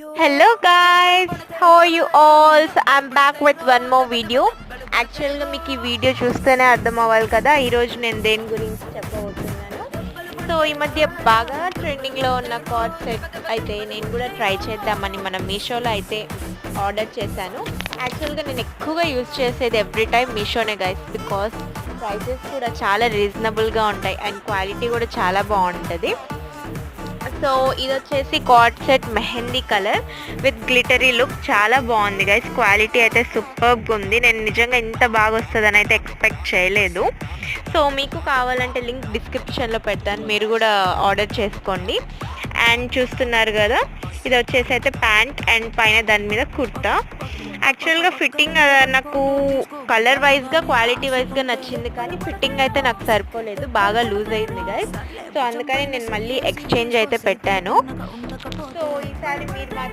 Hello guys, how are you all? So I'm back with one more video. యాక్చువల్గా మీకు ఈ video చూస్తేనే అర్థం అవ్వాలి కదా ఈరోజు నేను దేని గురించి చెప్పబోతున్నాను. సో ఈ మధ్య బాగా ట్రెండింగ్లో ఉన్న కార్డ్ సెట్ అయితే నేను కూడా ట్రై చేద్దామని మన మీషోలో అయితే ఆర్డర్ చేశాను. యాక్చువల్గా నేను ఎక్కువగా యూజ్ చేసేది ఎవ్రీ టైం మీషోనే గైస్, బికాస్ ప్రైజెస్ కూడా చాలా రీజనబుల్గా ఉంటాయి అండ్ క్వాలిటీ కూడా చాలా బాగుంటుంది. సో ఇది వచ్చేసి card set mehndi colour with glittery look, చాలా బాగుంది గైస్. క్వాలిటీ అయితే సూపర్గా ఉంది. నేను నిజంగా ఇంత బాగా వస్తుందని అయితే ఎక్స్పెక్ట్ చేయలేదు. సో మీకు కావాలంటే లింక్ డిస్క్రిప్షన్లో పెడతాను, మీరు కూడా ఆర్డర్ చేసుకోండి. అండ్ చూస్తున్నారు కదా, ఇది వచ్చేసి అయితే ప్యాంట్ అండ్ పైన దాని మీద కుర్తా. యాక్చువల్గా ఫిట్టింగ్ నాకు కలర్ వైజ్గా క్వాలిటీ వైజ్గా నచ్చింది, కానీ ఫిట్టింగ్ అయితే నాకు సరిపోలేదు, బాగా లూజ్ అయింది గైస్. సో అందుకని నేను మళ్ళీ ఎక్స్చేంజ్ అయితే పెట్టాను. సో ఈసారి మీరు